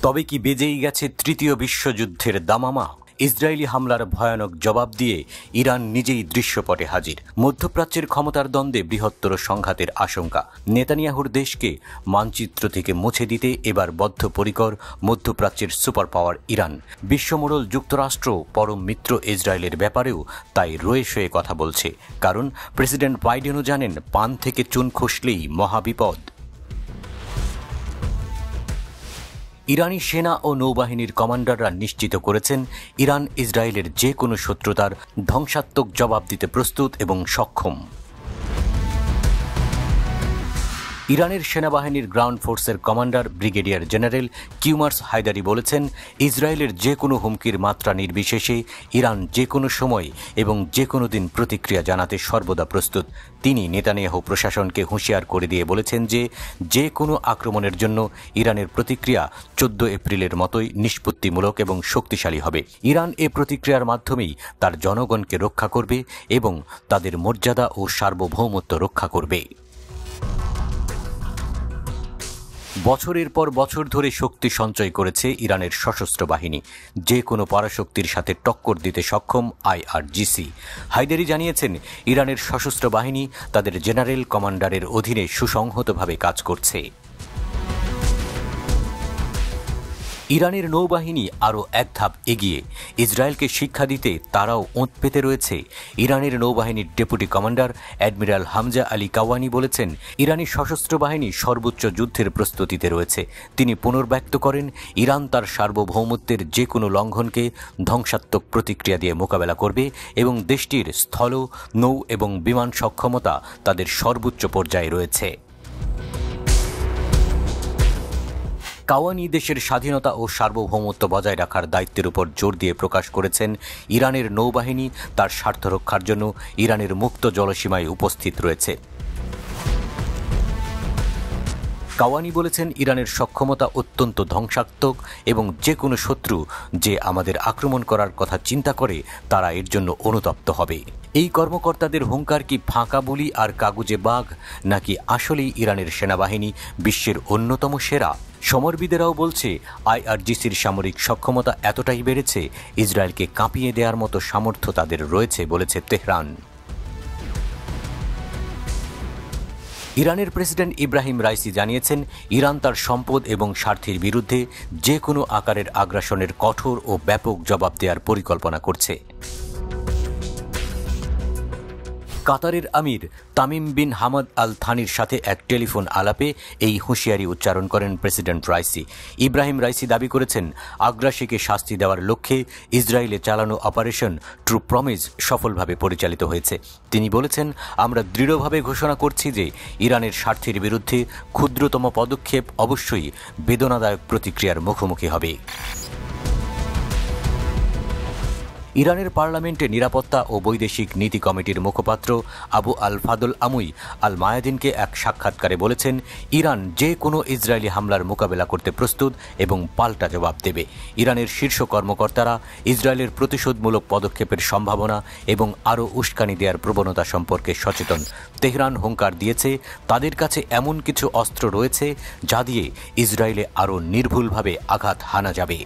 তবে কি বেজেই গেছে তৃতীয় বিশ্বযুদ্ধের দামামা? ইসরায়েলি হামলার ভয়ানক জবাব দিয়ে ইরান নিজেই দৃশ্যপটে হাজির। মধ্যপ্রাচ্যের ক্ষমতার দ্বন্দ্বে বৃহত্তর সংঘাতের আশঙ্কা। নেতানিয়াহুর দেশকে মানচিত্র থেকে মুছে দিতে এবার বদ্ধপরিকর মধ্যপ্রাচ্যের সুপার পাওয়ার ইরান। বিশ্বমোড়ল যুক্তরাষ্ট্র পরম মিত্র ইসরায়েলের ব্যাপারেও তাই রয়ে শয়ে কথা বলছে, কারণ প্রেসিডেন্ট বাইডেনও জানেন পান থেকে চুন খসলেই মহাবিপদ। ইরানি সেনা ও নৌবাহিনীর কমান্ডাররা নিশ্চিত করেছেন ইরান ইসরায়েলের যে কোনো শত্রুতার ধ্বংসাত্মক জবাব দিতে প্রস্তুত এবং সক্ষম। ইরানের সেনাবাহিনীর গ্রাউন্ড ফোর্সের commander brigadier general Kioumars Heydari বলেছেন, ইসরায়েলের যে কোনো হুমকির মাত্রা নির্বিশেষে ইরান যে কোনো সময় এবং যে কোনো দিন প্রতিক্রিয়া জানাতে সর্বদা প্রস্তুত। তিনি নেতানিয়াহু প্রশাসনকে হুঁশিয়ার করে দিয়ে বলেছেন যে কোনো আক্রমণের জন্য ইরানের প্রতিক্রিয়া 14 এপ্রিলের মতোই নিষ্পত্তিমূলক এবং শক্তিশালী হবে। ইরান এ প্রতিক্রিয়ার মাধ্যমেই তার জনগণকে রক্ষা করবে এবং তাদের মর্যাদা ও সার্বভৌমত্ব রক্ষা করবে। বছরের পর বছর ধরে শক্তি সঞ্চয় করেছে ইরানের সশস্ত্র বাহিনী, যে কোনো পরাশক্তির সাথে টক্কর দিতে সক্ষম IRGC। হায়দারি জানিয়েছেন, ইরানের সশস্ত্র বাহিনী তাদের জেনারেল কমান্ডারের অধীনে সুসংহতভাবে কাজ করছে। ইরানের নৌবাহিনী আরও এক ধাপ এগিয়ে ইসরায়েলকে শিক্ষা দিতে তারাও ওঁত পেতে রয়েছে। ইরানের নৌবাহিনীর deputy commander admiral Hamza Ali Kaviani বলেছেন, ইরানি সশস্ত্র বাহিনী সর্বোচ্চ যুদ্ধের প্রস্তুতিতে রয়েছে। তিনি পুনর্ব্যক্ত করেন, ইরান তার সার্বভৌমত্বের যে কোনো লঙ্ঘনকে ধ্বংসাত্মক প্রতিক্রিয়া দিয়ে মোকাবেলা করবে এবং দেশটির স্থল, নৌ এবং বিমান সক্ষমতা তাদের সর্বোচ্চ পর্যায়ে রয়েছে। কাওয়ানি দেশের স্বাধীনতা ও সার্বভৌমত্ব বজায় রাখার দায়িত্বের উপর জোর দিয়ে প্রকাশ করেছেন, ইরানের নৌবাহিনী তার স্বার্থ রক্ষার জন্য ইরানের মুক্ত জলসীমায় উপস্থিত রয়েছে। কাওয়ানি বলেছেন, ইরানের সক্ষমতা অত্যন্ত ধ্বংসাত্মক এবং যে কোনো শত্রু যে আমাদের আক্রমণ করার কথা চিন্তা করে তারা এর জন্য অনুতপ্ত হবে। এই কর্মকর্তাদের হুঙ্কার কি ফাঁকা বুলি আর কাগুজে বাঘ, নাকি আসলেই ইরানের সেনাবাহিনী বিশ্বের অন্যতম সেরা? সমরবিদেরাও বলছে, IRGCর সামরিক সক্ষমতা এতটাই বেড়েছে, ইসরায়েলকে কাঁপিয়ে দেওয়ার মতো সামর্থ্য তাদের রয়েছে, বলেছে তেহরান। ইরানের প্রেসিডেন্ট ইব্রাহিম রাইসি জানিয়েছেন, ইরান তার সম্পদ এবং স্বার্থের বিরুদ্ধে যে কোনো আকারের আগ্রাসনের কঠোর ও ব্যাপক জবাব দেওয়ার পরিকল্পনা করছে। কাতারের আমির তামিম বিন হামাদ আল থানির সাথে এক টেলিফোন আলাপে এই হুঁশিয়ারি উচ্চারণ করেন প্রেসিডেন্ট রাইসি। ইব্রাহিম রাইসি দাবি করেছেন, আগ্রাসীকে শাস্তি দেওয়ার লক্ষ্যে ইসরায়েলে চালানো অপারেশন ট্রু প্রমিস সফলভাবে পরিচালিত হয়েছে। তিনি বলেছেন, আমরা দৃঢ়ভাবে ঘোষণা করছি যে ইরানের স্বার্থের বিরুদ্ধে ক্ষুদ্রতম পদক্ষেপ অবশ্যই বেদনাদায়ক প্রতিক্রিয়ার মুখোমুখি হবে। ইরানের পার্লামেন্টে নিরাপত্তা ও বৈদেশিক নীতি কমিটির মুখপাত্র আবু আল ফাদল আমুই আল মায়াদিনকে এক সাক্ষাৎকারে বলেছেন, ইরান যে কোনো ইসরায়েলি হামলার মোকাবেলা করতে প্রস্তুত এবং পাল্টা জবাব দেবে। ইরানের শীর্ষ কর্মকর্তারা ইসরায়েলের প্রতিশোধমূলক পদক্ষেপের সম্ভাবনা এবং আরও উস্কানি দেওয়ার প্রবণতা সম্পর্কে সচেতন। তেহরান হুঙ্কার দিয়েছে, তাদের কাছে এমন কিছু অস্ত্র রয়েছে যা দিয়ে ইসরায়েলে আরও নির্ভুলভাবে আঘাত হানা যাবে।